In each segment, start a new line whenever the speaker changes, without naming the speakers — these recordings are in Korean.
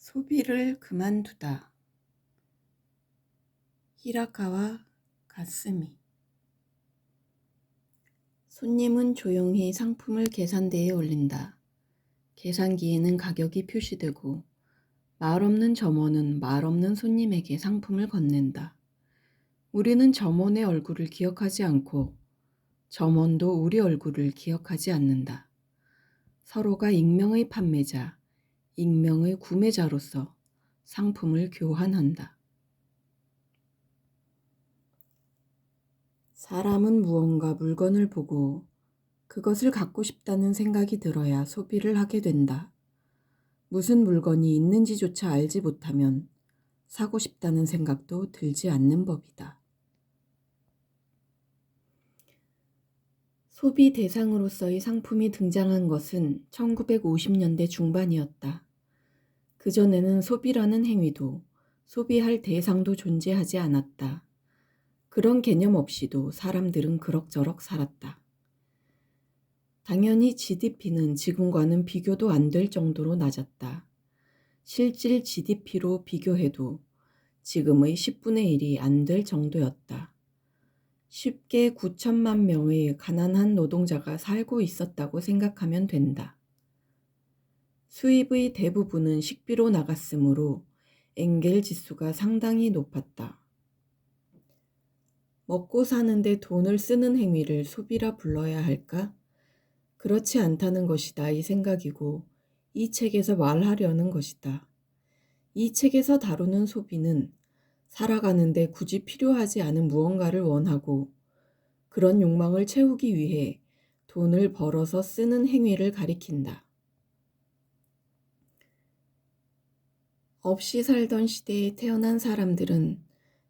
소비를 그만두다. 히라카와 가스미. 손님은 조용히 상품을 계산대에 올린다. 계산기에는 가격이 표시되고 말 없는 점원은 말 없는 손님에게 상품을 건넨다. 우리는 점원의 얼굴을 기억하지 않고 점원도 우리 얼굴을 기억하지 않는다. 서로가 익명의 판매자, 익명의 구매자로서 상품을 교환한다. 사람은 무언가 물건을 보고 그것을 갖고 싶다는 생각이 들어야 소비를 하게 된다. 무슨 물건이 있는지조차 알지 못하면 사고 싶다는 생각도 들지 않는 법이다. 소비 대상으로서의 상품이 등장한 것은 1950년대 중반이었다. 그전에는 소비라는 행위도 소비할 대상도 존재하지 않았다. 그런 개념 없이도 사람들은 그럭저럭 살았다. 당연히 GDP는 지금과는 비교도 안 될 정도로 낮았다. 실질 GDP로 비교해도 지금의 10분의 1이 안 될 정도였다. 쉽게 9천만 명의 가난한 노동자가 살고 있었다고 생각하면 된다. 수입의 대부분은 식비로 나갔으므로 엥겔 지수가 상당히 높았다. 먹고 사는데 돈을 쓰는 행위를 소비라 불러야 할까? 그렇지 않다는 것이다 이 생각이고 이 책에서 말하려는 것이다. 이 책에서 다루는 소비는 살아가는데 굳이 필요하지 않은 무언가를 원하고 그런 욕망을 채우기 위해 돈을 벌어서 쓰는 행위를 가리킨다. 없이 살던 시대에 태어난 사람들은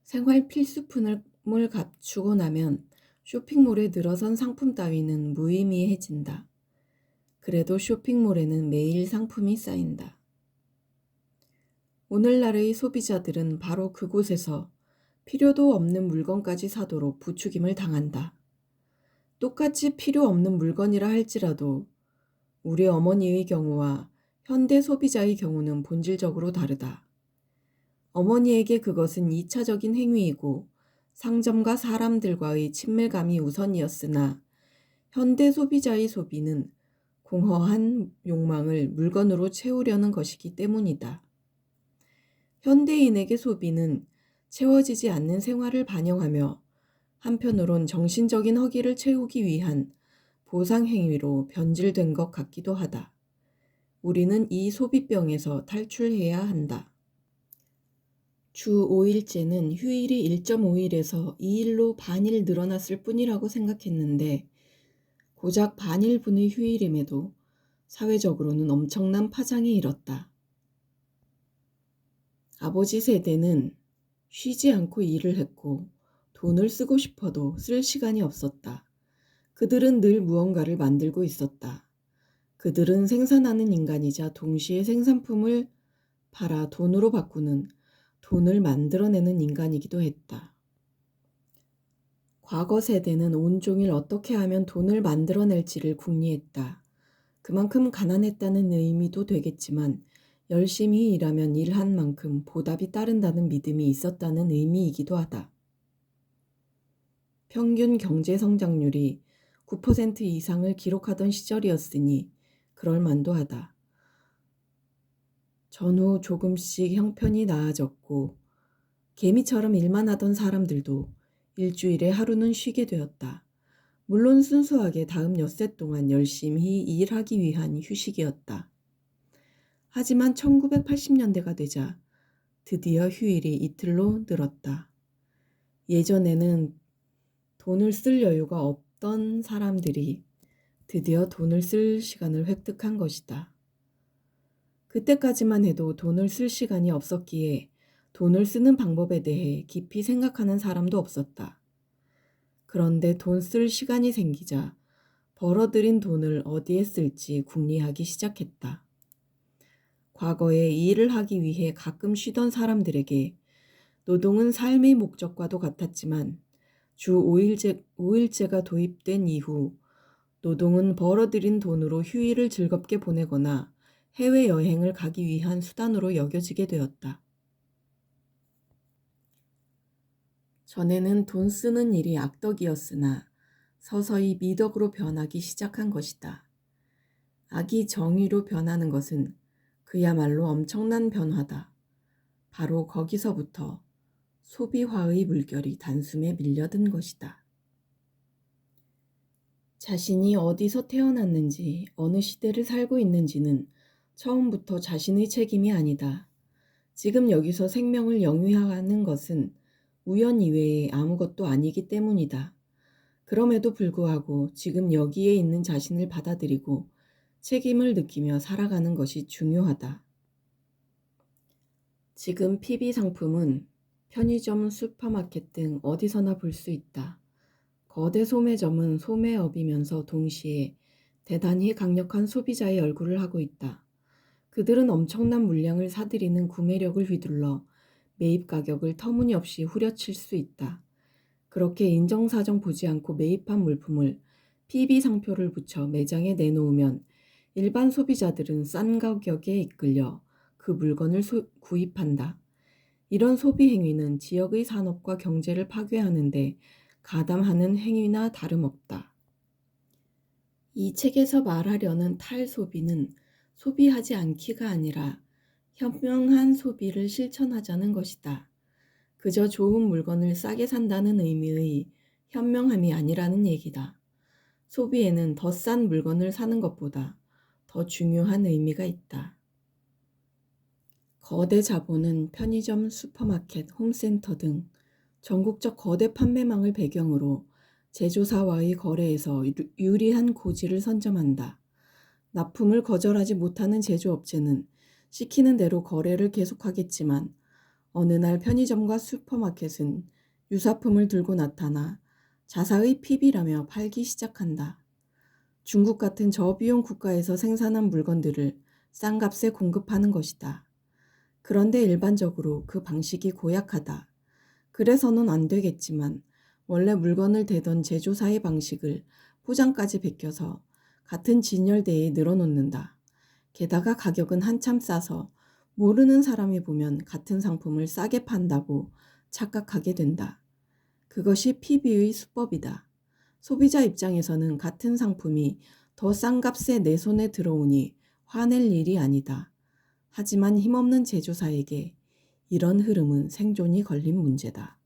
생활 필수품을 갖추고 나면 쇼핑몰에 늘어선 상품 따위는 무의미해진다. 그래도 쇼핑몰에는 매일 상품이 쌓인다. 오늘날의 소비자들은 바로 그곳에서 필요도 없는 물건까지 사도록 부추김을 당한다. 똑같이 필요 없는 물건이라 할지라도 우리 어머니의 경우와 현대 소비자의 경우는 본질적으로 다르다. 어머니에게 그것은 2차적인 행위이고 상점과 사람들과의 친밀감이 우선이었으나 현대 소비자의 소비는 공허한 욕망을 물건으로 채우려는 것이기 때문이다. 현대인에게 소비는 채워지지 않는 생활을 반영하며 한편으론 정신적인 허기를 채우기 위한 보상행위로 변질된 것 같기도 하다. 우리는 이 소비병에서 탈출해야 한다. 주 5일제는 휴일이 1.5일에서 2일로 반일 늘어났을 뿐이라고 생각했는데 고작 반일분의 휴일임에도 사회적으로는 엄청난 파장이 일었다. 아버지 세대는 쉬지 않고 일을 했고 돈을 쓰고 싶어도 쓸 시간이 없었다. 그들은 늘 무언가를 만들고 있었다. 그들은 생산하는 인간이자 동시에 생산품을 팔아 돈으로 바꾸는 돈을 만들어내는 인간이기도 했다. 과거 세대는 온종일 어떻게 하면 돈을 만들어낼지를 궁리했다. 그만큼 가난했다는 의미도 되겠지만 열심히 일하면 일한 만큼 보답이 따른다는 믿음이 있었다는 의미이기도 하다. 평균 경제 성장률이 9% 이상을 기록하던 시절이었으니 그럴 만도 하다. 전후 조금씩 형편이 나아졌고 개미처럼 일만 하던 사람들도 일주일에 하루는 쉬게 되었다. 물론 순수하게 다음 엿새 동안 열심히 일하기 위한 휴식이었다. 하지만 1980년대가 되자 드디어 휴일이 이틀로 늘었다. 예전에는 돈을 쓸 여유가 없던 사람들이 드디어 돈을 쓸 시간을 획득한 것이다. 그때까지만 해도 돈을 쓸 시간이 없었기에 돈을 쓰는 방법에 대해 깊이 생각하는 사람도 없었다. 그런데 돈 쓸 시간이 생기자 벌어들인 돈을 어디에 쓸지 궁리하기 시작했다. 과거에 일을 하기 위해 가끔 쉬던 사람들에게 노동은 삶의 목적과도 같았지만 주 5일제가 도입된 이후 노동은 벌어들인 돈으로 휴일을 즐겁게 보내거나 해외여행을 가기 위한 수단으로 여겨지게 되었다. 전에는 돈 쓰는 일이 악덕이었으나 서서히 미덕으로 변하기 시작한 것이다. 악이 정의로 변하는 것은 그야말로 엄청난 변화다. 바로 거기서부터 소비화의 물결이 단숨에 밀려든 것이다. 자신이 어디서 태어났는지, 어느 시대를 살고 있는지는 처음부터 자신의 책임이 아니다. 지금 여기서 생명을 영위하는 것은 우연 이외에 아무것도 아니기 때문이다. 그럼에도 불구하고 지금 여기에 있는 자신을 받아들이고 책임을 느끼며 살아가는 것이 중요하다. 지금 PB 상품은 편의점, 슈퍼마켓 등 어디서나 볼 수 있다. 거대 소매점은 소매업이면서 동시에 대단히 강력한 소비자의 얼굴을 하고 있다. 그들은 엄청난 물량을 사들이는 구매력을 휘둘러 매입 가격을 터무니없이 후려칠 수 있다. 그렇게 인정사정 보지 않고 매입한 물품을 PB 상표를 붙여 매장에 내놓으면 일반 소비자들은 싼 가격에 이끌려 그 물건을 구입한다. 이런 소비 행위는 지역의 산업과 경제를 파괴하는데 가담하는 행위나 다름없다. 이 책에서 말하려는 탈소비는 소비하지 않기가 아니라 현명한 소비를 실천하자는 것이다. 그저 좋은 물건을 싸게 산다는 의미의 현명함이 아니라는 얘기다. 소비에는 더 싼 물건을 사는 것보다 더 중요한 의미가 있다. 거대 자본은 편의점, 슈퍼마켓, 홈센터 등 전국적 거대 판매망을 배경으로 제조사와의 거래에서 유리한 고지를 선점한다. 납품을 거절하지 못하는 제조업체는 시키는 대로 거래를 계속하겠지만 어느 날 편의점과 슈퍼마켓은 유사품을 들고 나타나 자사의 PB라며 팔기 시작한다. 중국 같은 저비용 국가에서 생산한 물건들을 싼 값에 공급하는 것이다. 그런데 일반적으로 그 방식이 고약하다. 그래서는 안 되겠지만 원래 물건을 대던 제조사의 방식을 포장까지 베껴서 같은 진열대에 늘어놓는다. 게다가 가격은 한참 싸서 모르는 사람이 보면 같은 상품을 싸게 판다고 착각하게 된다. 그것이 PB의 수법이다. 소비자 입장에서는 같은 상품이 더 싼 값에 내 손에 들어오니 화낼 일이 아니다. 하지만 힘없는 제조사에게 이런 흐름은 생존이 걸린 문제다.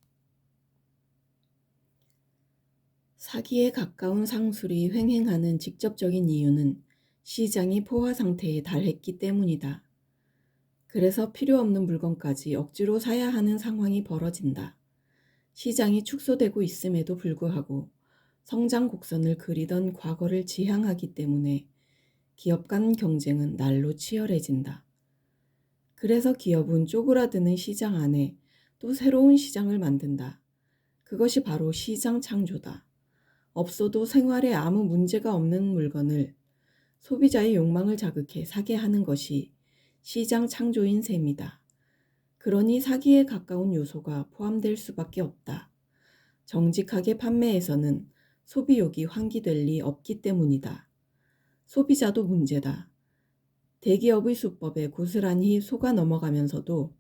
사기에 가까운 상술이 횡행하는 직접적인 이유는 시장이 포화 상태에 달했기 때문이다. 그래서 필요 없는 물건까지 억지로 사야 하는 상황이 벌어진다. 시장이 축소되고 있음에도 불구하고 성장 곡선을 그리던 과거를 지향하기 때문에 기업 간 경쟁은 날로 치열해진다. 그래서 기업은 쪼그라드는 시장 안에 또 새로운 시장을 만든다. 그것이 바로 시장 창조다. 없어도 생활에 아무 문제가 없는 물건을 소비자의 욕망을 자극해 사게 하는 것이 시장 창조인 셈이다. 그러니 사기에 가까운 요소가 포함될 수밖에 없다. 정직하게 판매에서는 소비욕이 환기될 리 없기 때문이다. 소비자도 문제다. 대기업의 수법에 고스란히 속아 넘어가면서도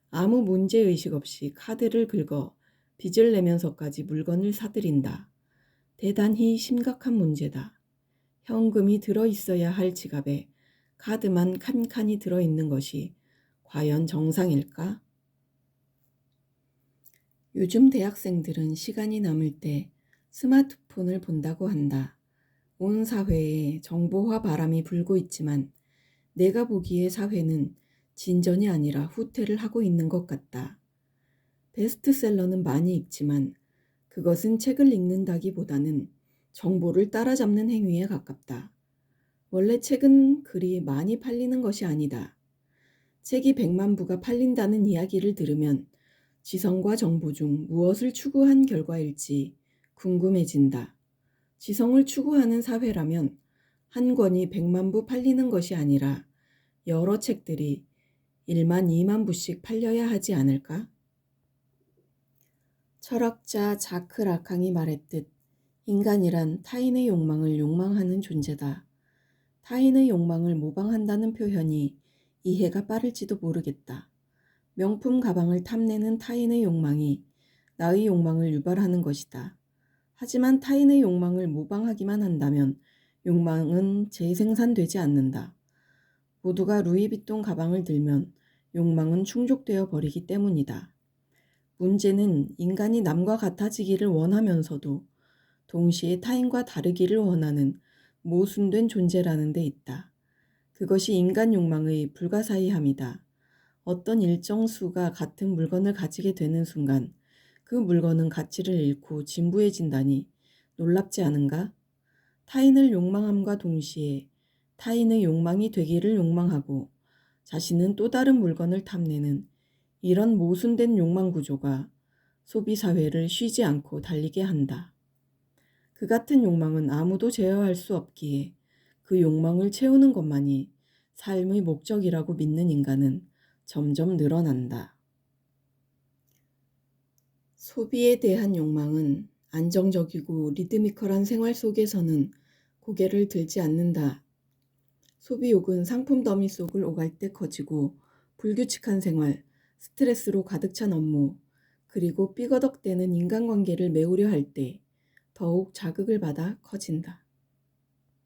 아무 문제의식 없이 카드를 긁어 빚을 내면서까지 물건을 사들인다. 대단히 심각한 문제다. 현금이 들어있어야 할 지갑에 카드만 칸칸이 들어있는 것이 과연 정상일까? 요즘 대학생들은 시간이 남을 때 스마트폰을 본다고 한다. 온 사회에 정보화 바람이 불고 있지만 내가 보기에 사회는 진전이 아니라 후퇴를 하고 있는 것 같다. 베스트셀러는 많이 읽지만 그것은 책을 읽는다기보다는 정보를 따라잡는 행위에 가깝다. 원래 책은 그리 많이 팔리는 것이 아니다. 책이 100만 부가 팔린다는 이야기를 들으면 지성과 정보 중 무엇을 추구한 결과일지 궁금해진다. 지성을 추구하는 사회라면 한 권이 100만 부 팔리는 것이 아니라 여러 책들이 1만 2만 부씩 팔려야 하지 않을까? 철학자 자크 라캉이 말했듯 인간이란 타인의 욕망을 욕망하는 존재다. 타인의 욕망을 모방한다는 표현이 이해가 빠를지도 모르겠다. 명품 가방을 탐내는 타인의 욕망이 나의 욕망을 유발하는 것이다. 하지만 타인의 욕망을 모방하기만 한다면 욕망은 재생산되지 않는다. 모두가 루이비통 가방을 들면 욕망은 충족되어 버리기 때문이다. 문제는 인간이 남과 같아지기를 원하면서도 동시에 타인과 다르기를 원하는 모순된 존재라는 데 있다. 그것이 인간 욕망의 불가사의함이다. 어떤 일정 수가 같은 물건을 가지게 되는 순간 그 물건은 가치를 잃고 진부해진다니 놀랍지 않은가? 타인을 욕망함과 동시에 타인의 욕망이 되기를 욕망하고 자신은 또 다른 물건을 탐내는 이런 모순된 욕망 구조가 소비사회를 쉬지 않고 달리게 한다. 그 같은 욕망은 아무도 제어할 수 없기에 그 욕망을 채우는 것만이 삶의 목적이라고 믿는 인간은 점점 늘어난다. 소비에 대한 욕망은 안정적이고 리드미컬한 생활 속에서는 고개를 들지 않는다. 소비욕은 상품 더미 속을 오갈 때 커지고 불규칙한 생활, 스트레스로 가득 찬 업무, 그리고 삐거덕대는 인간관계를 메우려 할 때 더욱 자극을 받아 커진다.